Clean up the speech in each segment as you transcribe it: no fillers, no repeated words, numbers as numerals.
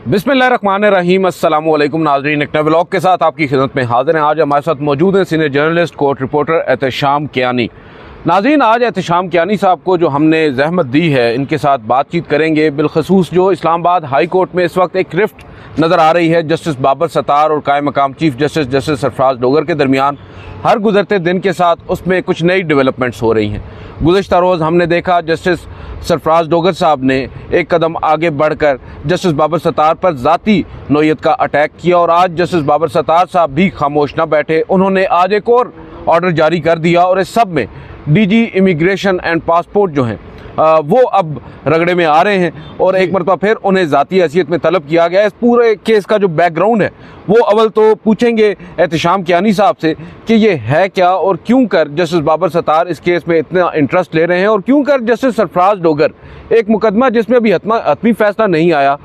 बिस्मिल्लाहिर्रहमानिर्रहीम। अस्सलाम वालेकुम नाज़रीन, एक नए व्लॉग के साथ आपकी खिदमत में हाजिर हैं। आज हमारे साथ मौजूद हैं senior journalist court reporter Ehtesham Kiyani. नाज़रीन, आज एहतशाम कियानी साहब को जो हमने जहमत दी है, इनके साथ बातचीत करेंगे। बिलखसूस जो इस्लामाबाद हाई कोर्ट में इस वक्त एक रिफ्ट नज़र आ रही है जस्टिस बाबर सत्तार और कायम मकाम चीफ जस्टिस सरफराज डोगर के दरमियान, हर गुजरते दिन के साथ उसमें कुछ नई डेवलपमेंट्स हो रही हैं। गुज़श्ता रोज़ हमने देखा जस्टिस सरफराज डोगर साहब ने एक कदम आगे बढ़कर जस्टिस बाबर सत्तार पर ज़ाती नोयत का अटैक किया और आज जस्टिस बाबर सत्तार साहब भी खामोश न बैठे। उन्होंने आज एक और ऑर्डर जारी कर दिया और इस सब में डीजी इमिग्रेशन एंड पासपोर्ट जो हैं वो अब रगड़े में आ रहे हैं और एक मरतबा फिर उन्हें ज़ाती हैसियत में तलब किया गया है। इस पूरे केस का जो बैकग्राउंड है वो अव्वल तो पूछेंगे एहतशाम कियानी साहब से कि ये है क्या और क्यों कर जस्टिस बाबर सत्तार इस केस में इतना इंटरेस्ट ले रहे हैं और क्यों कर जस्टिस सरफराज डोगर एक मुकदमा जिसमें अभी हतमी फैसला नहीं आया,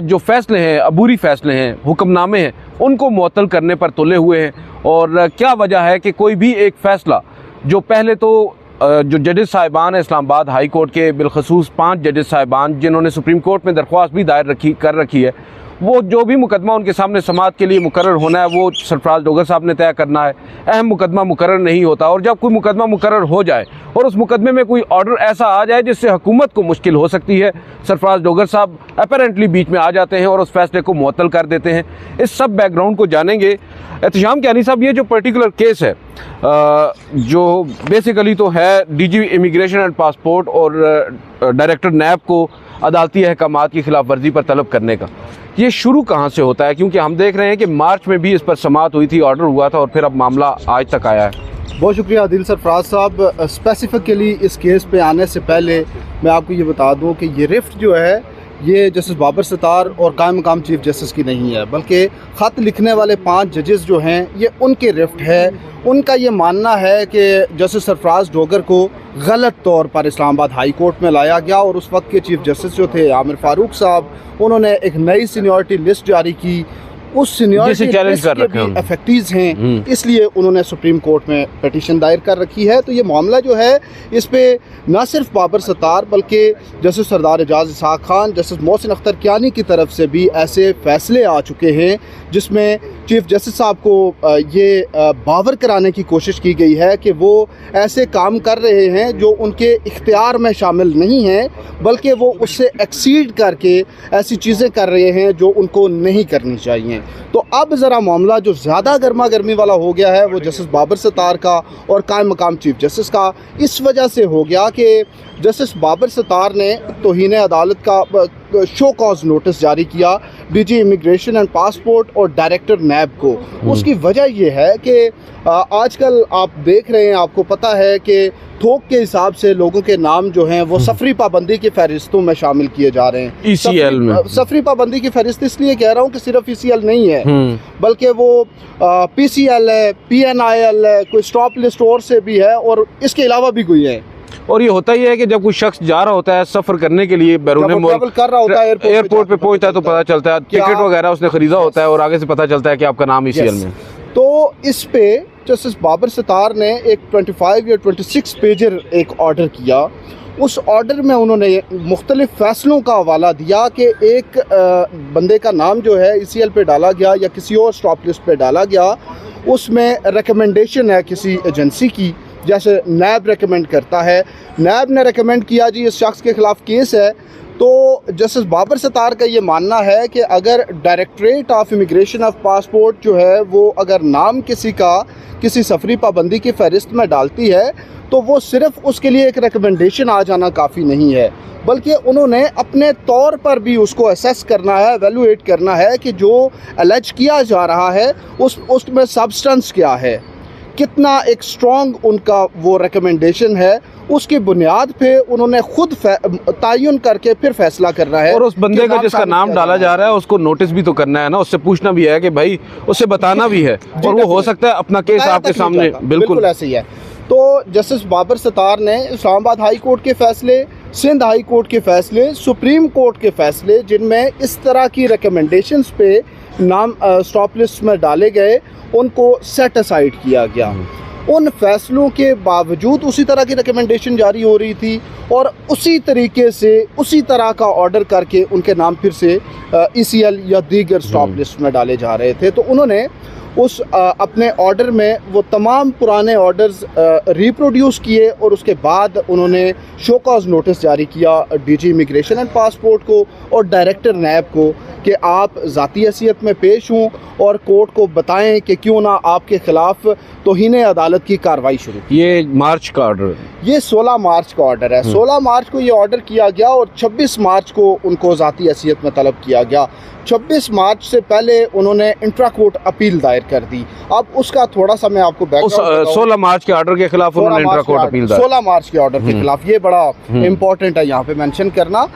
जो फैसले हैं अबूरी फैसले हैं, हुक्मनामे हैं, उनको मुअत्तल करने पर तुले हुए हैं। और क्या वजह है कि कोई भी एक फ़ैसला जो पहले तो जो जजेस साहिबान है इस्लामाबाद हाई कोर्ट के, बिलखसूस 5 जजेस साहिबान जिन्होंने सुप्रीम कोर्ट में दरख्वास्त भी दायर कर रखी है, वो जो भी मुकदमा उनके सामने समाअत के लिए मुकर्रर होना है वो सरफराज डोगर साहब ने तय करना है। अहम मुकदमा मुकर्रर नहीं होता और जब कोई मुकदमा मुकर्रर हो जाए और उस मुकदमे में कोई ऑर्डर ऐसा आ जाए जिससे हुकूमत को मुश्किल हो सकती है, सरफराज डोगर साहब अपेरेंटली बीच में आ जाते हैं और उस फैसले को मुअत्तल कर देते हैं। इस सब बैकग्राउंड को जानेंगे। एहतशाम कियानी साहब, ये जो पर्टिकुलर केस है जो बेसिकली तो है डीजी इमिग्रेशन एंड पासपोर्ट और डायरेक्टर नैब को अदालती अहकामात की खिलाफ वर्जी पर तलब करने का, ये शुरू कहाँ से होता है? क्योंकि हम देख रहे हैं कि मार्च में भी इस पर समाअत हुई थी, ऑर्डर हुआ था और फिर अब मामला आज तक आया है। बहुत शुक्रिया आदिल सरफराज साहब। स्पेसिफिकली इस केस पे आने से पहले मैं आपको ये बता दूं कि ये रिफ्ट जो है ये जस्टिस बाबर सत्तार और कायम मकाम चीफ जस्टिस की नहीं है, बल्कि ख़त लिखने वाले 5 जजेस जो हैं ये उनके रिफ्ट है। उनका ये मानना है कि जस्टिस सरफराज डोगर को गलत तौर पर इस्लामाबाद हाई कोर्ट में लाया गया और उस वक्त के चीफ जस्टिस जो थे आमिर फारूक साहब, उन्होंने एक नई सीनियरिटी लिस्ट जारी की। उस सीनियरिटी लिस्ट के भी इफेक्टिव्स हैं, इसलिए उन्होंने सुप्रीम कोर्ट में पिटीशन दायर कर रखी है। तो ये मामला जो है इस पे न सिर्फ बाबर सत्तार बल्कि जस्टिस सरदार एजाज इसहाक खान, जस्टिस मोहसिन अख्तर कियानी की तरफ से भी ऐसे फैसले आ चुके हैं जिसमें चीफ जस्टिस साहब को ये बावर कराने की कोशिश की गई है कि वो ऐसे काम कर रहे हैं जो उनके इख्तियार में शामिल नहीं हैं, बल्कि वो उससे एक्सीड करके ऐसी चीज़ें कर रहे हैं जो उनको नहीं करनी चाहिए। तो अब ज़रा मामला जो ज़्यादा गर्मा गर्मी वाला हो गया है वो जस्टिस बाबर सत्तार का और कायम मकाम चीफ जस्टिस का इस वजह से हो गया कि जस्टिस बाबर सत्तार ने तौहीन अदालत का शो कॉज नोटिस जारी किया डीजी इमिग्रेशन एंड पासपोर्ट और डायरेक्टर नैब को। उसकी वजह यह है कि आजकल आप देख रहे हैं, आपको पता है कि थोक के हिसाब से लोगों के नाम जो हैं वो सफरी पाबंदी की फहरिस्तों में शामिल किए जा रहे हैं। ECL में सफरी पाबंदी की फहरिस्त इसलिए कह रहा हूँ कि सिर्फ ECL नहीं है बल्कि वो PCL है, PNIL है, कोई स्टॉप लिस्ट और से भी है और इसके अलावा भी कोई है। और ये होता ही है कि जब कोई शख्स जा रहा होता है सफ़र करने के लिए बैरून मुल्क कर रहा होता है, एयरपोर्ट पे पहुंचता है तो पता चलता है, टिकट वगैरह उसने ख़रीदा होता है और आगे से पता चलता है कि आपका नाम ECL में। तो इस पे जस्टिस बाबर सत्तार ने एक 25 या 26 पेजर एक ऑर्डर किया। उस ऑर्डर में उन्होंने मुख्तलिफ फ़ैसलों का हवाला दिया कि एक बंदे का नाम जो है ECL पे डाला गया या किसी और स्टॉप लिस्ट पे डाला गया, उसमें रिकमेंडेशन है किसी एजेंसी की, जैसे नैब रेकमेंड करता है। नैब ने रेकमेंड किया जी इस शख्स के ख़िलाफ़ केस है, तो जस्टिस बाबर सत्तार का ये मानना है कि अगर directorate of immigration of passport जो है वो अगर नाम किसी का किसी सफरी पाबंदी की फहरिस्त में डालती है तो वो सिर्फ उसके लिए एक रिकमेंडेशन आ जाना काफ़ी नहीं है, बल्कि उन्होंने अपने तौर पर भी उसको असेस करना है, एवेलुएट करना है कि जो अलज किया जा रहा है उसमें सब्सटेंस क्या है, कितना एक स्ट्रॉन्ग उनका वो रिकमेंडेशन है। उसकी बुनियाद पे उन्होंने खुद तयन करके फिर फैसला करना है। और उस बंदे का जिसका नाम डाला जा रहा है उसको नोटिस भी तो करना है ना, उससे पूछना भी है कि भाई, उससे बताना भी है और वो हो सकता है अपना केस आपके सामने। बिल्कुल ऐसे ही है। तो जस्टिस बाबर सत्तार ने इस्लामाबाद हाई कोर्ट के फैसले, सिंध हाई कोर्ट के फैसले, सुप्रीम कोर्ट के फैसले जिनमें इस तरह की रिकमेंडेशंस पे नाम स्टॉप लिस्ट में डाले गए, उनको सेट असाइड किया गया। उन फैसलों के बावजूद उसी तरह की रिकमेंडेशन जारी हो रही थी और उसी तरीके से उसी तरह का ऑर्डर करके उनके नाम फिर से ECL या दीगर स्टॉप लिस्ट में डाले जा रहे थे। तो उन्होंने उस अपने ऑर्डर में वो तमाम पुराने ऑर्डर्स रिप्रोड्यूस किए और उसके बाद उन्होंने शो कॉज नोटिस जारी किया DG इमिग्रेशन एंड पासपोर्ट को और डायरेक्टर नैब को कि आप ज़ाती हैसियत में पेश हों और कोर्ट को बताएं कि क्यों ना आपके ख़िलाफ़ तौहीन अदालत की कार्रवाई शुरू की। ये मार्च का ऑर्डर, ये 16 मार्च का ऑर्डर है। 16 मार्च को ये ऑर्डर किया गया और 26 मार्च को उनको ज़ाती हैसियत में तलब किया गया। 26 मार्च से पहले उन्होंने इंट्रा कोर्ट अपील दायर कर दी। अब उसका थोड़ा सा मैं आपको बैकग्राउंड 16 मार्च के ऑर्डर के खिलाफ उन्होंने इंट्रा कोर्ट अपील दायर 16 मार्च के ऑर्डर के खिलाफ, ये बड़ा इंपॉर्टेंट है यहाँ पे मेंशन करना।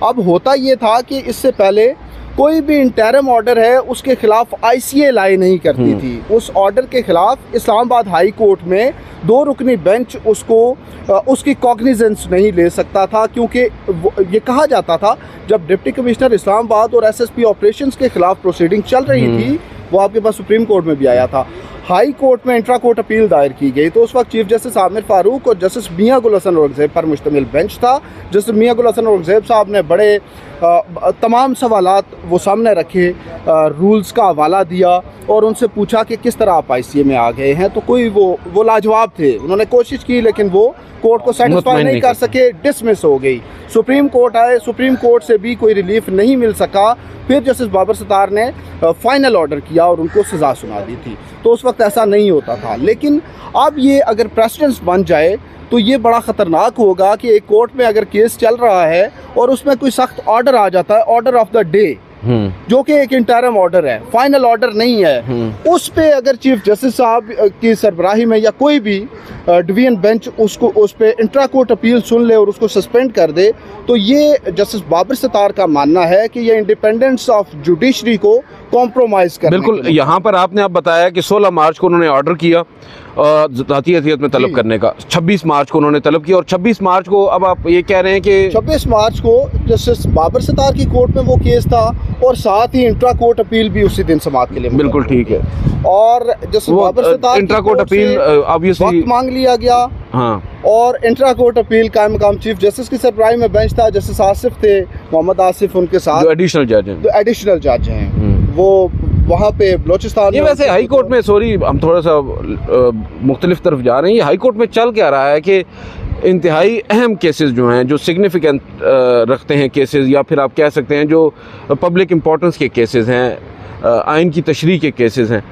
अब होता ये था कि इससे पहले कोई भी इंटरम ऑर्डर है उसके खिलाफ ICA लाई नहीं करती थी। उस ऑर्डर के खिलाफ इस्लामाबाद हाई कोर्ट में 2 रुकनी बेंच उसकी कॉग्निजेंस नहीं ले सकता था, क्योंकि ये कहा जाता था जब डिप्टी कमिश्नर इस्लामाबाद और SSP ऑपरेशंस के खिलाफ प्रोसीडिंग चल रही थी, वो आपके पास सुप्रीम कोर्ट में भी आया था, हाई कोर्ट में इंट्रा कोर्ट अपील दायर की गई। तो उस वक्त चीफ जस्टिस आमिर फारूक और जस्टिस मियां गुल हसन औरंगज़ेब पर मुश्तमिल बेंच था। जस्टिस मियां गुल हसन औरंगज़ेब साहब ने बड़े तमाम सवालात वो सामने रखे, रूल्स का हवाला दिया और उनसे पूछा कि किस तरह आप ICA में आ गए हैं। तो कोई वो लाजवाब थे, उन्होंने कोशिश की लेकिन वो कोर्ट को सेटिस्फाई नहीं कर सके, डिसमिस हो गई। सुप्रीम कोर्ट आए, सुप्रीम कोर्ट से भी कोई रिलीफ नहीं मिल सका। फिर जस्टिस बाबर सत्तार ने फाइनल ऑर्डर किया और उनको सज़ा सुना दी थी। तो उस वक्त ऐसा नहीं होता था, लेकिन अब ये अगर प्रेसिडेंस बन जाए तो ये बड़ा ख़तरनाक होगा कि एक कोर्ट में अगर केस चल रहा है और उसमें कोई सख्त ऑर्डर आ जाता है, ऑर्डर ऑफ द डे, जो कि एक इंटरम ऑर्डर है, फाइनल ऑर्डर नहीं है, उस पे अगर चीफ जस्टिस साहब की सरबराही में या कोई भी डिवीजन बेंच उस पे इंट्रा कोर्ट अपील सुन ले और उसको सस्पेंड कर दे, तो ये जस्टिस बाबर सत्तार का मानना है कि ये इंडिपेंडेंस ऑफ जुडिशरी को कॉम्प्रोमाइज़ कर। बिल्कुल, यहाँ पर आपने अब बताया कि 16 मार्च को उन्होंने ऑर्डर किया ज़ाती हैसियत में तलब करने का, 26 मार्च को उन्होंने तलब किया और 26 मार्च को अब आप ये कह रहे हैं कि 26 मार्च को जस्टिस बाबर सत्तार की कोर्ट में वो केस था और साथ ही इंट्रा कोर्ट अपील भी उसी दिन समाअत के लिए। बिल्कुल ठीक है। और justice Babar Sattar intra court appeal वक्त मांग लिया गया। हाँ, और इंट्रा कोर्ट अपील कायम मकाम चीफ जस्टिस की सरबराही में बेंच था, जस्टिस आसिफ थे, मोहम्मद आसिफ उनके साथ जो एडिशनल जज हैं, वो वहाँ पे बलोचिस्तान। ये वैसे हाई कोर्ट में, सॉरी हम थोड़ा सा मुख्तलिफ तरफ जा रहे हैं, ये हाई कोर्ट में चल क्या रहा है कि इंतहाई अहम केसेस जो हैं, जो सिग्निफिकेंट रखते हैं केसेस, या फिर आप कह सकते हैं जो पब्लिक इम्पोर्टेंस के केसेस हैं, आइन की तशरीह के केसेस हैं,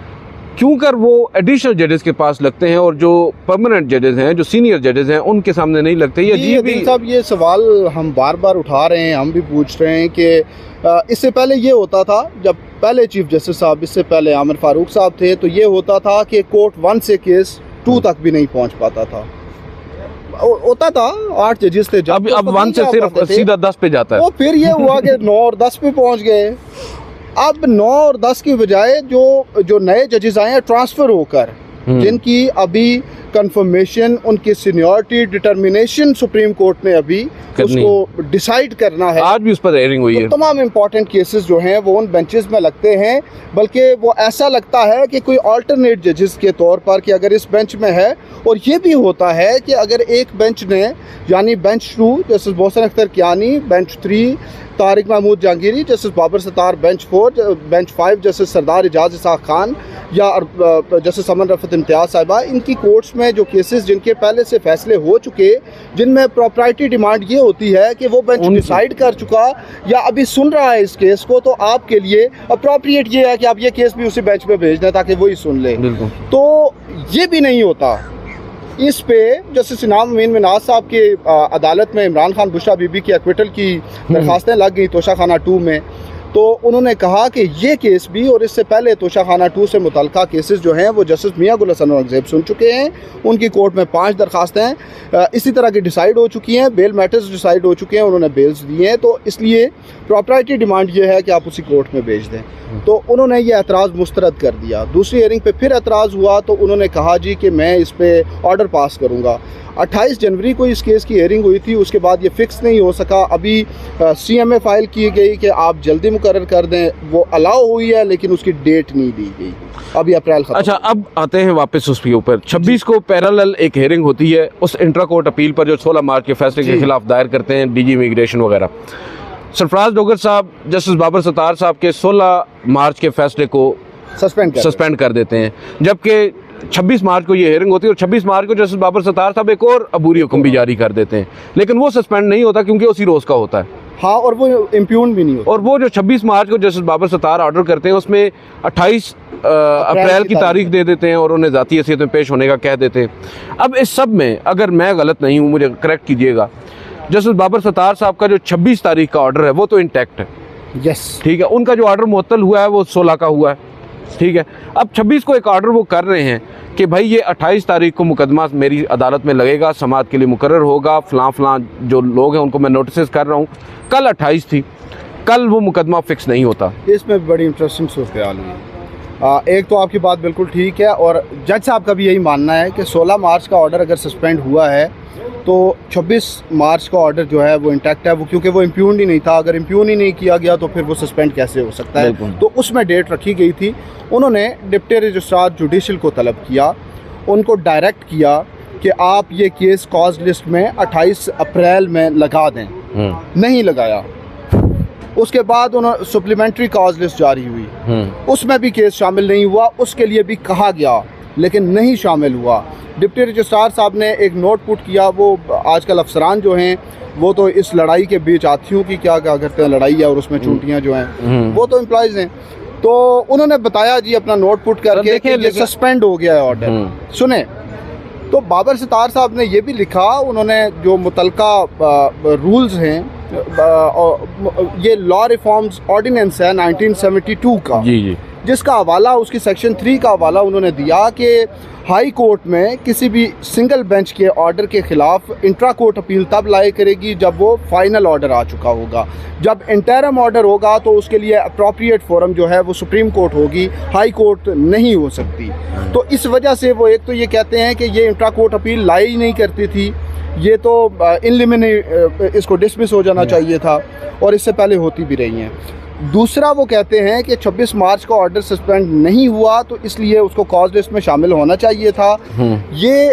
क्यों कर वो एडिशनल जजेस के पास लगते हैं और जो परमानेंट जजेस हैं, जो सीनियर जजेस हैं, उनके सामने नहीं लगते? ये अजीब भी साहब, ये सवाल हम बार बार उठा रहे हैं, हम भी पूछ रहे हैं कि इससे पहले ये होता था, जब पहले चीफ जस्टिस साहब, इससे पहले आमिर फारूक साहब थे, तो ये होता था कि कोर्ट 1 से केस 2 तक भी नहीं पहुंच पाता था, होता था 8 जजेस थे। अब 1 से सिर्फ सीधा 10 पे जाता है। तो फिर ये हुआ कि 9 और 10 पे पहुंच गए। अब 9 और 10 की बजाय जो नए जजेस आए हैं ट्रांसफ़र होकर, जिनकी अभी कंफर्मेशन, उनकी सीनियरिटी डिटर्मिनेशन सुप्रीम कोर्ट ने अभी उसको डिसाइड करना है, आज भी उस पर हेयरिंग हुई है। तमाम इंपॉर्टेंट केसेस जो हैं वो उन बेंचेस में लगते हैं, बल्कि वो ऐसा लगता है कि कोई अल्टरनेट जजेस के तौर पर कि अगर इस बेंच में है। और ये भी होता है कि अगर एक बेंच ने, यानी bench 2 justice Mohsin Akhtar Kayani, bench 3 Tariq Mehmood Jahangiri, justice Babar Sattar, bench 4, bench 5 justice Sardar Ijaz Ishaq Khan या जस्टिस अमन रफ़त इम्तियाज़ साहिबा, इनकी कोर्ट्स में जो केसेस जिनके पहले से फैसले हो चुके, जिनमें प्रॉपर्टी डिमांड ये होती है कि वो बेंच डिसाइड कर चुका या अभी सुन रहा है इस केस को, तो आपके लिए अप्रोप्रिएट ये है कि आप ये केस भी उसी बेंच पे भेज दें ताकि वही सुन ले। तो ये भी नहीं होता। इस पे जस्टिस इनाम अमीन मिनाज साहब के अदालत में इमरान खान बुशरा बीबी की एक्विटल की दरखास्तें लग गई तोशाखाना 2 में। तो उन्होंने कहा कि ये केस भी और इससे पहले तोशाखाना 2 से मुतल्लिका केसेस जो हैं वो जस्टिस मियां गुल हसन औरंगज़ेब सुन चुके हैं। उनकी कोर्ट में 5 दरखास्तें इसी तरह की डिसाइड हो चुकी हैं, बेल मैटर्स डिसाइड हो चुके हैं, उन्होंने बेल्स दिए हैं। तो इसलिए प्रॉपर्टी डिमांड ये है कि आप उसी कोर्ट में भेज दें। तो उन्होंने ये एतराज़ मुस्तरद कर दिया। दूसरी हेयरिंग पे फिर एतराज़ हुआ तो उन्होंने कहा जी कि मैं इस पे ऑर्डर पास करूँगा। 28 जनवरी को इस केस की हेयरिंग हुई थी, उसके बाद ये फिक्स नहीं हो सका। अभी CMA फ़ाइल की गई कि आप जल्दी मुकर्रर कर दें, वो अलाउ हुई है लेकिन उसकी डेट नहीं दी गई, अभी अप्रैल खत्म। अच्छा, अब आते हैं वापस उसके ऊपर। 26 को पैरेलल एक हेयरिंग होती है उस इंट्रा कोर्ट अपील पर जो 16 मार्च के फैसले के खिलाफ दायर करते हैं डीजी इमिग्रेशन वगैरह। सरफराज डोगर साहब जस्टिस बाबर सत्तार साहब के 16 मार्च के फैसले को सस्पेंड कर देते हैं, जबकि 26 मार्च को ये हेयरिंग होती है और 26 मार्च को जस्टिस बाबर सत्तार साहब एक और अबूरी हुक्म भी जारी कर देते हैं, लेकिन वो सस्पेंड नहीं होता क्योंकि उसी रोज़ का होता है। हाँ, और वो इम्प्यून भी नहीं होता। और वो जो 26 मार्च को जस्टिस बाबर सत्तार ऑर्डर करते हैं उसमें 28 अप्रैल की तारीख दे देते हैं और उन्हें ज़ाती हैसियत में पेश होने का कह देते हैं। अब इस सब में अगर मैं गलत नहीं हूँ, मुझे करेक्ट कीजिएगा, जस्टिस बाबर सत्तार साहब का जो 26 तारीख का ऑर्डर है वो तो इंटैक्ट है। यस, ठीक है, उनका जो ऑर्डर मुअत्तल हुआ है वो 16 का हुआ है। ठीक है, अब 26 को एक ऑर्डर वो कर रहे हैं कि भाई ये 28 तारीख को मुकदमा मेरी अदालत में लगेगा, समाअत के लिए मुकर्रर होगा, फ़लाँ जो लोग हैं उनको मैं नोटिस कर रहा हूँ। कल 28 थी, कल वो मुकदमा फिक्स नहीं होता। इसमें बड़ी इंटरेस्टिंग सूरत हाल हुई। एक तो आपकी बात बिल्कुल ठीक है और जज साहब का भी यही मानना है कि 16 मार्च का ऑर्डर अगर सस्पेंड हुआ है तो 26 मार्च का ऑर्डर जो है वो इंटैक्ट है, वो क्योंकि वो इम्प्यून ही नहीं था। अगर इम्प्यून ही नहीं किया गया तो फिर वो सस्पेंड कैसे हो सकता है। तो उसमें डेट रखी गई थी। उन्होंने डिप्टी रजिस्ट्रार जुडिशल को तलब किया, उनको डायरेक्ट किया कि आप ये केस कॉज लिस्ट में 28 अप्रैल में लगा दें। नहीं लगाया। उसके बाद उन्होंने सप्लीमेंट्री कॉज लिस्ट जारी हुई, उसमें भी केस शामिल नहीं हुआ। उसके लिए भी कहा गया लेकिन नहीं शामिल हुआ। डिप्टी रजिस्ट्रार साहब ने एक नोट पुट किया। वो आजकल अफसरान जो हैं वो तो इस लड़ाई के बीच हाथियों की क्या करते हैं, लड़ाई है और उसमें चूंटियाँ जो हैं वो तो एम्प्लॉयज़ हैं। तो उन्होंने बताया जी अपना नोट पुट करके कि ये सस्पेंड हो गया है ऑर्डर। सुने तो बाबर सत्तार साहब ने ये भी लिखा, उन्होंने जो मुतलका रूल्स हैं, ये लॉ रिफॉर्म्स ऑर्डिनेंस है 1972 का, जी, जिसका हवाला उसकी सेक्शन 3 का हवाला उन्होंने दिया कि हाई कोर्ट में किसी भी सिंगल बेंच के ऑर्डर के खिलाफ इंट्रा कोर्ट अपील तब लाए करेगी जब वो फाइनल ऑर्डर आ चुका होगा। जब इंटरम ऑर्डर होगा तो उसके लिए अप्रोप्रिएट फोरम जो है वो सुप्रीम कोर्ट होगी, हाई कोर्ट नहीं हो सकती। तो इस वजह से वो एक तो ये कहते हैं कि ये इंट्रा कोर्ट अपील लाई ही नहीं करती थी, ये तो इन लिमिने इसको डिसमिस हो जाना चाहिए था और इससे पहले होती भी रही हैं। दूसरा वो कहते हैं कि 26 मार्च का ऑर्डर सस्पेंड नहीं हुआ तो इसलिए उसको कॉज लिस्ट में शामिल होना चाहिए था। ये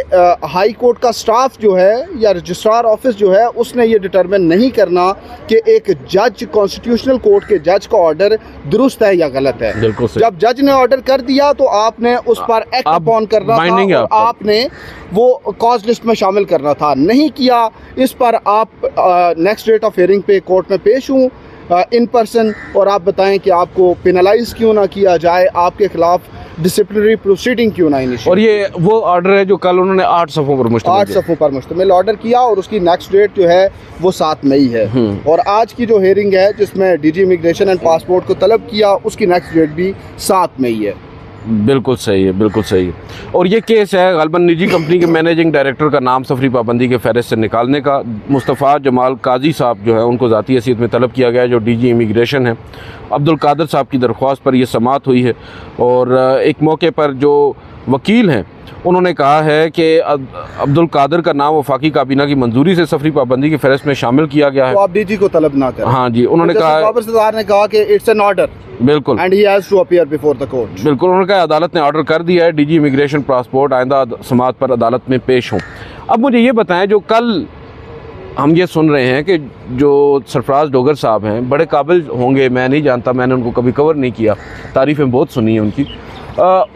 हाई कोर्ट का स्टाफ जो है या रजिस्ट्रार ऑफिस जो है उसने ये डिटरमिन नहीं करना कि एक जज कॉन्स्टिट्यूशनल कोर्ट के जज का ऑर्डर दुरुस्त है या गलत है। जब जज ने ऑर्डर कर दिया तो आपने उस पर एक्ट अपॉन करना था और आपने वो कॉज लिस्ट में शामिल करना था। नहीं किया, इस पर आप नेक्स्ट डेट ऑफ हियरिंग पे कोर्ट में पेश हूँ इन पर्सन और आप बताएं कि आपको पेनलाइज क्यों ना किया जाए, आपके खिलाफ डिसिप्लिनरी प्रोसीडिंग क्यों ना इनिशिएट। और ये वो ऑर्डर है जो कल उन्होंने 8 सफ़ों पर मुश्तमिल ऑर्डर किया और उसकी नेक्स्ट डेट जो है वो 7 मई है। और आज की जो हेयरिंग है जिसमें डीजी इमिग्रेशन एंड पासपोर्ट को तलब किया उसकी नेक्स्ट डेट भी 7 मई है। बिल्कुल सही है, बिल्कुल सही है। और ये केस है गलबन निजी कंपनी के मैनेजिंग डायरेक्टर का नाम सफरी पाबंदी के फहरिस्त से निकालने का। मुस्तफ़ा जमाल काजी साहब जो है उनको ज़ाती हैसियत में तलब किया गया है जो डीजी इमिग्रेशन है। अब्दुल कादर साहब की दरख्वास्त पर यह समाअत हुई है और एक मौके पर जो वकील हैं उन्होंने कहा है कि अब्दुल कादर का नाम वफाकी काबीना की मंजूरी से सफरी पाबंदी की फहरिस्त में शामिल किया गया है। तो आप डीजी को तलब ना करें। हाँ जी, उन्होंने कहा, बाबर सत्तार ने कहा कि इट्स एन ऑर्डर। बिल्कुल, and he has to appear before the court. बिल्कुल, उन्होंने कहा अदालत ने ऑर्डर कर दिया है, डीजी इमिग्रेशन पासपोर्ट आइंदा समाअत पर अदालत में पेश हों। अब मुझे ये बताएं, जो कल हम ये सुन रहे हैं कि जो सरफराज डोगर साहब हैं बड़े काबिल होंगे, मैं नहीं जानता, मैंने उनको कभी कवर नहीं किया, तारीफ़ें बहुत सुनी हैं उनकी।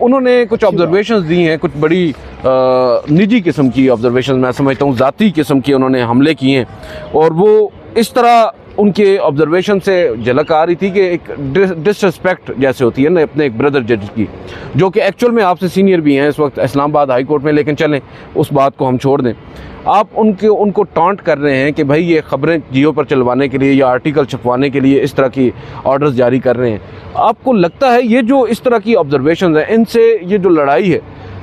उन्होंने कुछ ऑब्जर्वेशंस दी हैं, कुछ बड़ी निजी किस्म की ऑब्जर्वेशंस, मैं समझता हूँ ज़ाती किस्म के उन्होंने हमले किए हैं और वो इस तरह उनके ऑब्जर्वेशन से झलक आ रही थी कि एक डिसरिस्पेक्ट जैसे होती है ना अपने एक ब्रदर जज की, जो कि एक्चुअल में आपसे सीनियर भी हैं इस वक्त इस्लामाबाद हाई कोर्ट में, लेकिन चलें उस बात को हम छोड़ दें। आप उनको टॉन्ट कर रहे हैं कि भाई ये ख़बरें जियो पर चलवाने के लिए या आर्टिकल छपवाने के लिए इस तरह की ऑर्डर्स जारी कर रहे हैं। आपको लगता है ये जो इस तरह की ऑब्जर्वेशन है इनसे ये जो लड़ाई है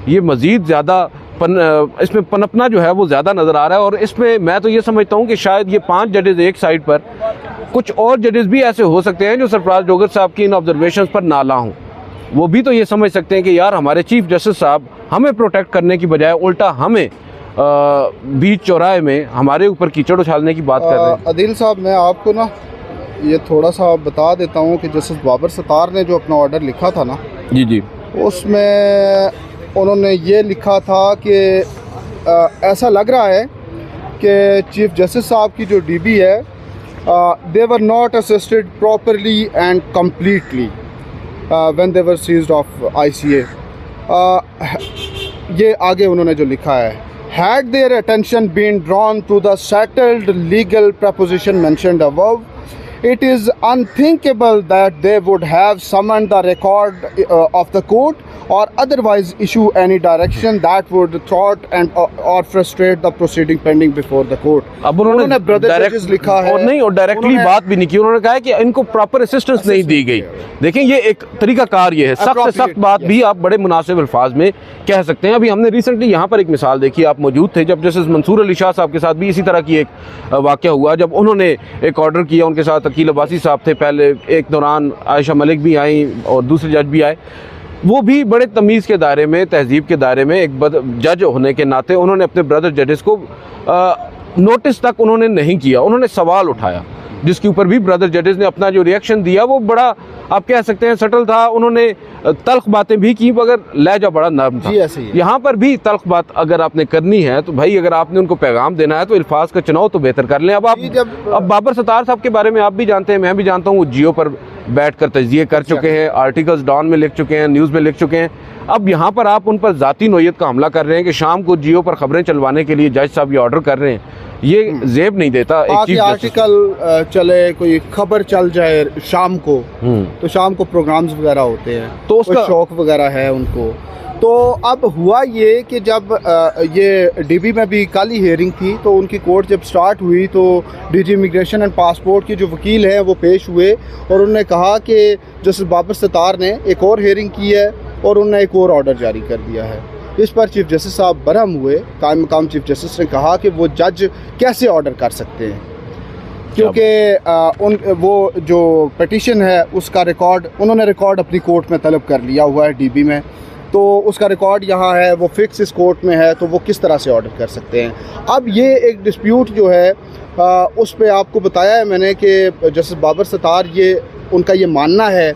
ये मज़ीद ज़्यादा इसमें पनपना जो है वो ज़्यादा नज़र आ रहा है? और इसमें मैं तो ये समझता हूँ कि शायद ये 5 जजेज़ एक साइड पर, कुछ और जजेज़ भी ऐसे हो सकते हैं जो सरफराज डोगर साहब की इन ऑब्जर्वेशंस पर नाला हों। वो भी तो ये समझ सकते हैं कि यार हमारे चीफ जस्टिस साहब हमें प्रोटेक्ट करने की बजाय उल्टा हमें बीच चौराहे में हमारे ऊपर कीचड़ उछालने की बात कर रहे हैं। अदील साहब, मैं आपको ना ये थोड़ा सा बता देता हूँ कि जस्टिस बाबर सत्तार ने जो अपना ऑर्डर लिखा था ना, जी जी, उसमें उन्होंने ये लिखा था कि ऐसा लग रहा है कि चीफ जस्टिस साहब की जो डीबी है, they were not assisted properly and completely when they were seized of ICA। ये आगे उन्होंने जो लिखा है, had their attention been drawn to the settled legal proposition mentioned above, it is unthinkable that they would have summoned the record of the court or otherwise issue any direction that would thwart and or frustrate the proceeding pending before the court। अब उन्होंने brother जजेस लिखा है और नहीं, और directly बात भी नहीं की। उन्होंने कहा है कि इनको प्रॉपर असिस्टेंस नहीं दी गई। देखिए, ये एक तरीकाकार ये है, सख्त से सख्त बात भी आप बड़े मुनासिब अल्फाज में कह सकते हैं। अभी हमने रिसेंटली यहाँ पर एक मिसाल देखी, आप मौजूद थे जब जस्टिस मंसूर अली शाह साहब के साथ भी इसी तरह की एक वाक़या हुआ, जब उन्होंने एक ऑर्डर किया। उनके साथ अकील अब्बासी साहब थे पहले, एक दौरान आयशा मलिक भी आई और दूसरे जज भी आए। वो भी बड़े तमीज़ के दायरे में, तहजीब के दायरे में, एक जज होने के नाते उन्होंने अपने ब्रदर जजेस को नोटिस तक उन्होंने नहीं किया। उन्होंने सवाल उठाया जिसके ऊपर भी ब्रदर जजेस ने अपना जो रिएक्शन दिया वो बड़ा, आप कह सकते हैं, सटल था। उन्होंने तल्ख बातें भी की मगर लहजा बड़ा नरम था। यहाँ पर भी तल्ख बात अगर आपने करनी है तो भाई, अगर आपने उनको पैगाम देना है तो अल्फाज का चुनाव तो बेहतर कर लें। अब बाबर सत्तार साहब के बारे में आप भी जानते हैं, मैं भी जानता हूँ, वो जियो पर बैठ कर तजिए कर चुके हैं, आर्टिकल्स डॉन में लिख चुके हैं, न्यूज़ में लिख चुके हैं। अब यहाँ पर आप उन पर ज़ाती नोयत का हमला कर रहे हैं कि शाम को जियो पर खबरें चलवाने के लिए जज साहब ये ऑर्डर कर रहे हैं, ये जेब नहीं देता। एक आर्टिकल चले, कोई खबर चल जाए शाम को, तो शाम को प्रोग्राम्स वगैरह होते हैं, तो उसका शौक वगैरह है उनको। तो अब हुआ ये कि जब ये डीबी में भी कल ही हियरिंग थी, तो उनकी कोर्ट जब स्टार्ट हुई तो डीजी इमिग्रेशन एंड पासपोर्ट के जो वकील हैं वो पेश हुए और उन्होंने कहा कि जस्टिस बाबर सत्तार ने एक और हियरिंग की है और उन्होंने एक और ऑर्डर जारी कर दिया है। इस पर चीफ जस्टिस साहब बरहम हुए। कायम मकाम चीफ जस्टिस ने कहा कि वो जज कैसे ऑर्डर कर सकते हैं, क्योंकि वो जो पिटीशन है उसका रिकॉर्ड उन्होंने अपनी कोर्ट में तलब कर लिया हुआ है डीबी में, तो उसका रिकॉर्ड यहाँ है, वो फिक्स इस कोर्ट में है, तो वो किस तरह से ऑर्डर कर सकते हैं। अब ये एक डिस्प्यूट जो है उस पे आपको बताया है मैंने कि जस्टिस बाबर सत्तार, ये उनका ये मानना है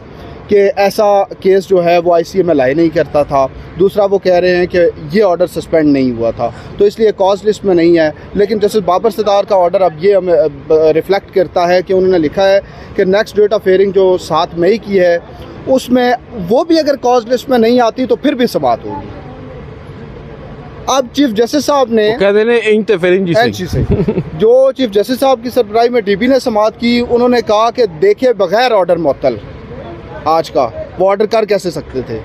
कि ऐसा केस जो है वो ICA में लाई नहीं करता था। दूसरा, वो कह रहे हैं कि ये ऑर्डर सस्पेंड नहीं हुआ था, तो इसलिए कॉज लिस्ट में नहीं है। लेकिन जस्टिस बाबर सत्तार का ऑर्डर अब ये हमें रिफ्लेक्ट करता है कि उन्होंने लिखा है कि नेक्स्ट डेट ऑफ हियरिंग जो 7 मई की है, उसमें वो भी अगर कॉज लिस्ट में नहीं आती तो फिर भी समाअत होगी। अब चीफ जस्टिस साहब ने जो चीफ जस्टिस साहब की सरबराही में डीबी ने समाअत की, उन्होंने कहा कि देखिए, बगैर ऑर्डर मुअत्तल आज का वो ऑर्डर कर कैसे सकते थे।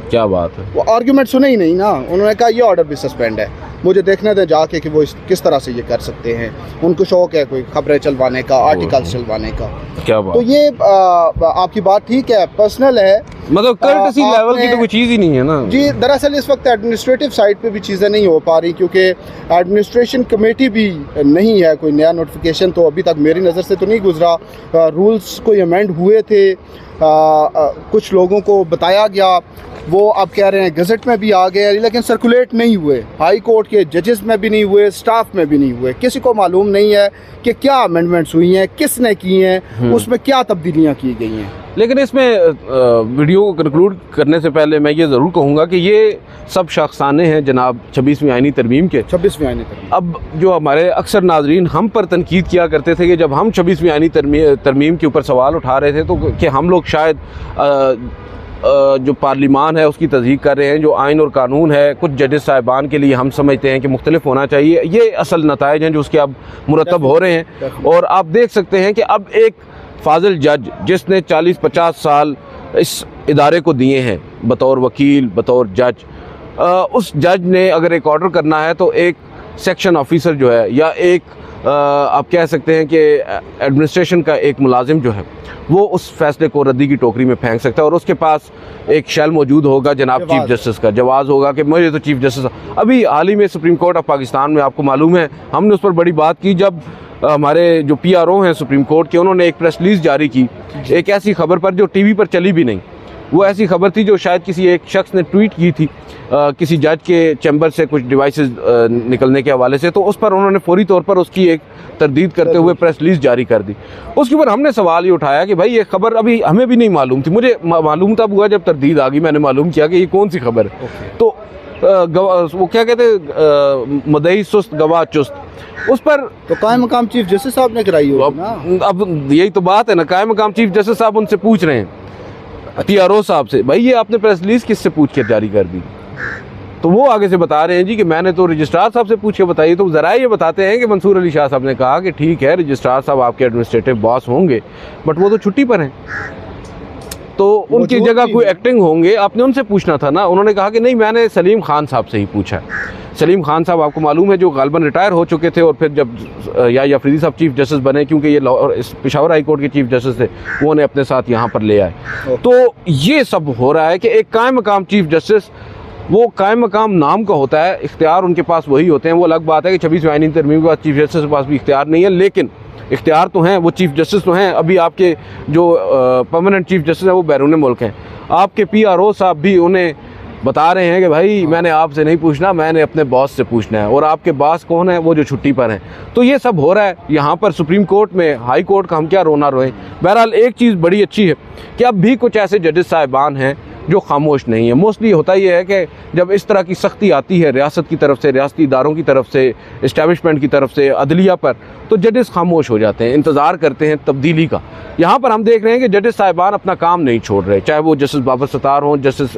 क्या बात है, वो आर्ग्यूमेंट सुने ही नहीं ना। उन्होंने कहा ये ऑर्डर भी सस्पेंड है, मुझे देखने दें जाके कि वो किस तरह से ये कर सकते हैं। उनको शौक है कोई खबरें चलवाने का, आर्टिकल्स चलवाने का। क्या बात। तो ये आपकी बात ठीक है, पर्सनल है, मतलब कर्टसी लेवल की तो कोई चीज़ ही नहीं है ना जी। दरअसल इस वक्त एडमिनिस्ट्रेटिव साइड पे भी चीज़ें नहीं हो पा रही, क्योंकि एडमिनिस्ट्रेशन कमेटी भी नहीं है। कोई नया नोटिफिकेशन तो अभी तक मेरी नज़र से तो नहीं गुजरा। रूल्स कोई अमेंड हुए थे, कुछ लोगों को बताया गया, वो अब कह रहे हैं गज़ट में भी आ गए, लेकिन सर्कुलेट नहीं हुए। हाई कोर्ट के जजेस में भी नहीं हुए, स्टाफ में भी नहीं हुए। किसी को मालूम नहीं है कि क्या अमेंडमेंट्स हुई हैं, किसने की हैं, उसमें क्या तब्दीलियाँ की गई हैं। लेकिन इसमें वीडियो को कंक्लूड करने से पहले मैं ये ज़रूर कहूँगा कि ये सब शख्साने हैं जनाब 26वीं आईनी तरमीम के। 26वीं आईनी तरमीम। अब जो हमारे अक्सर नाजरीन हम पर तनकीद किया करते थे कि जब हम 26वीं आईनी तरमीम के ऊपर सवाल उठा रहे थे तो कि हम लोग शायद जो पार्लिमान है उसकी तस्दीक कर रहे हैं, जो आइन और कानून है कुछ जजेस साहिबान के लिए हम समझते हैं कि मुख्तलिफ होना चाहिए। ये असल नताइज हैं जो उसके अब मुरतब हो रहे हैं। और आप देख सकते हैं कि अब एक फाजिल जज जिसने 40-50 साल इस इदारे को दिए हैं बतौर वकील, बतौर जज, उस जज ने अगर एक ऑर्डर करना है तो एक सेक्शन ऑफिसर जो है या एक आप कह सकते हैं कि एडमिनिस्ट्रेशन का एक मुलाजिम जो है वो उस फैसले को रद्दी की टोकरी में फेंक सकता है और उसके पास एक शेल मौजूद होगा, जनाब चीफ जस्टिस का जवाब होगा कि मुझे तो चीफ जस्टिस। अभी हाल ही में सुप्रीम कोर्ट ऑफ पाकिस्तान में आपको मालूम है हमने उस पर बड़ी बात की जब हमारे जो PRO हैं सुप्रीम कोर्ट के, उन्होंने एक प्रेस रिलीज जारी की एक ऐसी खबर पर जो TV पर चली भी नहीं, वो ऐसी खबर थी जो शायद किसी एक शख्स ने ट्वीट की थी किसी जज के चैम्बर से कुछ डिवाइसेस निकलने के हवाले से, तो उस पर उन्होंने फौरी तौर पर उसकी एक तरदीद करते हुए प्रेस रिलीज जारी कर दी। उसके ऊपर हमने सवाल ये उठाया कि भाई ये खबर अभी हमें भी नहीं मालूम थी, मुझे मालूम तब हुआ जब तरदीद आ गई, मैंने मालूम किया कि ये कौन सी खबर है। तो वो क्या कहते हैं, मुद्दई सुस्त गवाह चुस्त, उस पर तो कायम मकाम चीफ जस्टिस साहब ने कराई होगी ना। अब यही तो बात है ना, कायम मकाम चीफ जस्टिस साहब उनसे पूछ रहे हैं PRO साहब से, भाई ये आपने प्रेस रिलीज किससे पूछ के जारी कर दी? तो वो आगे से बता रहे हैं जी कि मैंने तो रजिस्ट्रार साहब से पूछ के बताई। तो ज़रा ये बताते हैं कि मंसूर अली शाह साहब ने कहा कि ठीक है रजिस्ट्रार साहब आपके एडमिनिस्ट्रेटिव बॉस होंगे बट वो तो छुट्टी पर हैं, तो उनकी जगह कोई एक्टिंग होंगे, आपने उनसे पूछना था ना। उन्होंने कहा कि नहीं मैंने सलीम खान साहब से ही पूछा है। सलीम खान साहब आपको मालूम है जो गालबन रिटायर हो चुके थे और फिर जब या अफरीदी साहब चीफ जस्टिस बने, क्योंकि ये पेशावर हाई कोर्ट के चीफ जस्टिस थे, वो उन्हें अपने साथ यहाँ पर ले आए। तो ये सब हो रहा है कि एक कायम मकाम चीफ जस्टिस, वो कायम मकाम नाम का होता है, इख्तियार उनके पास वही होते हैं। वो अलग बात है कि 26वीं आईनी तरमीम के बाद चीफ जस्टिस के पास भी इख्तियार नहीं है, लेकिन इख्तियार तो हैं, वो चीफ जस्टिस तो हैं। अभी आपके जो परमानेंट चीफ जस्टिस हैं वो बैरून मुल्क हैं। आपके PRO साहब भी उन्हें बता रहे हैं कि भाई मैंने आपसे नहीं पूछना, मैंने अपने बॉस से पूछना है, और आपके बॉस कौन है? वो जो छुट्टी पर हैं। तो ये सब हो रहा है यहाँ पर सुप्रीम कोर्ट में, हाई कोर्ट का हम क्या रोना रोएं। बहरहाल एक चीज़ बड़ी अच्छी है कि अब भी कुछ ऐसे जजेस साहिबान हैं जो खामोश नहीं है। मोस्टली होता ही है कि जब इस तरह की सख्ती आती है रियासत की तरफ से, रियासती इदारों की तरफ से, इस्टेब्लिशमेंट की तरफ से, अदलिया पर, तो जजेस खामोश हो जाते हैं, इंतज़ार करते हैं तब्दीली का। यहाँ पर हम देख रहे हैं कि जजेस साहिबान अपना काम नहीं छोड़ रहे, चाहे वो जस्टिस बाबर सत्तार हों, जस्टिस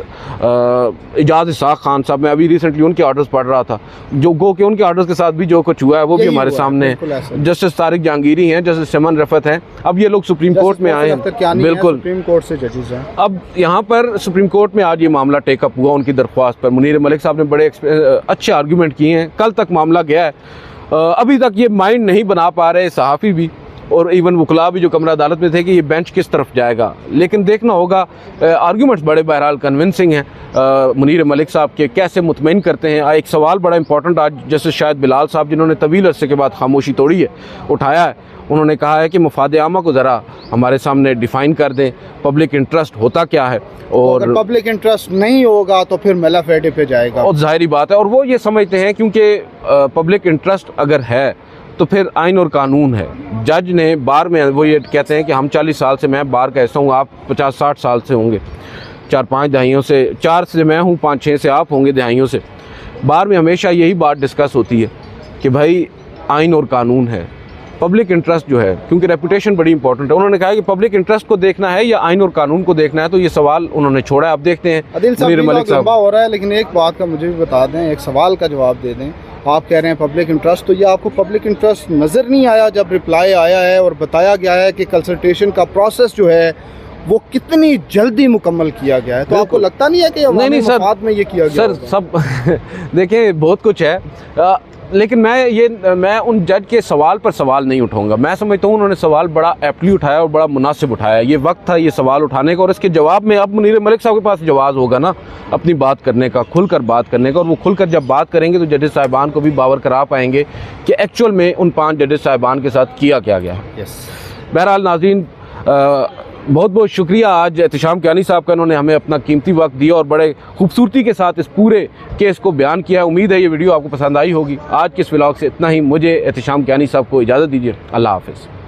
एजाज इसाक खान साहब। मैं अभी रिसेंटली उनके ऑर्डर्स पढ़ रहा था, जो गो के उनके ऑर्डर्स के साथ भी जो कुछ हुआ है वो भी हमारे सामने है। जस्टिस तारिक जहांगीरी हैं, जस्टिस शमन रफत हैं, अब ये लोग सुप्रीम कोर्ट में आए हैं, बिल्कुल सुप्रीम कोर्ट से जजेस हैं। अब यहाँ पर सुप्रीम कोर्ट में आज ये मामला टेकअप हुआ उनकी दरख्वास्त पर। मुनीर मलिक साहब ने बड़े अच्छे आर्गूमेंट किए हैं। कल तक मामला गया है, अभी तक ये माइंड नहीं बना पा रहे सहाफ़ी भी और इवन वकला भी जो कमरा अदालत में थे कि ये बेंच किस तरफ जाएगा। लेकिन देखना होगा, आर्गूमेंट्स बड़े बहरहाल कन्विंसिंग हैं मुनीर मलिक साहब के, कैसे मुतमईन करते हैं। एक सवाल बड़ा इंपॉर्टेंट आज जैसे शायद बिलाल साहब, जिन्होंने तवील अरसे के बाद खामोशी तोड़ी है, उठाया है। उन्होंने कहा है कि मफाद आमा को ज़रा हमारे सामने डिफ़ाइन कर दें, पब्लिक इंटरेस्ट होता क्या है, और अगर पब्लिक इंटरेस्ट नहीं होगा तो फिर मेला फेडे पे जाएगा, और ज़ाहिरी बात है। और वो ये समझते हैं क्योंकि पब्लिक इंटरेस्ट अगर है तो फिर आइन और कानून है। जज ने बार में वो ये कहते हैं कि हम 40 साल से, मैं बार का ऐसा हूँ, आप 50-60 साल से होंगे, 4-5 दहाइयों से, 4 से मैं हूँ, 5-6 से आप होंगे दहाइयों से। बार में हमेशा यही बात डिस्कस होती है कि भाई आइन और कानून है, पब्लिक इंटरेस्ट जो है, क्योंकि रेपुटेशन बड़ी इंपॉर्टेंट है। उन्होंने कहा कि पब्लिक इंटरेस्ट को देखना है या आइन और कानून को देखना है, तो ये सवाल उन्होंने छोड़ा है। अब देखते हैं आदिल साहब, लंबा हो रहा है, लेकिन एक बात का मुझे भी बता दें, एक सवाल का जवाब दे दें। आप कह रहे हैं पब्लिक इंटरेस्ट, तो ये आपको पब्लिक इंटरेस्ट नज़र नहीं आया जब रिप्लाई आया है और बताया गया है कि कंसल्टेशन का प्रोसेस जो है वो कितनी जल्दी मुकम्मल किया गया है? तो आपको लगता नहीं है कि नहीं सर में ये किया गया सर सब देखें बहुत कुछ है, लेकिन मैं उन जज के सवाल पर सवाल नहीं उठाऊंगा। मैं समझता हूँ उन्होंने सवाल बड़ा एप्टली उठाया और बड़ा मुनासिब उठाया। ये वक्त था ये सवाल उठाने का, और इसके जवाब में अब मुनीर मलिक साहब के पास जवाब होगा ना अपनी बात करने का, खुलकर बात करने का। और वो खुलकर जब बात करेंगे तो जजेस साहिबान को भी बावर करा पाएंगे कि एक्चुअल में उन 5 जजेस साहिबान के साथ किया क्या गया है। बहरहाल नाज़रीन, बहुत बहुत शुक्रिया आज एहतिशाम कियानी साहब का, इन्होंने हमें अपना कीमती वक्त दिया और बड़े खूबसूरती के साथ इस पूरे केस को बयान किया। उम्मीद है ये वीडियो आपको पसंद आई होगी। आज के इस व्लॉग से इतना ही। मुझे एहतिशाम कियानी साहब को इजाज़त दीजिए। अल्लाह हाफ़िज़।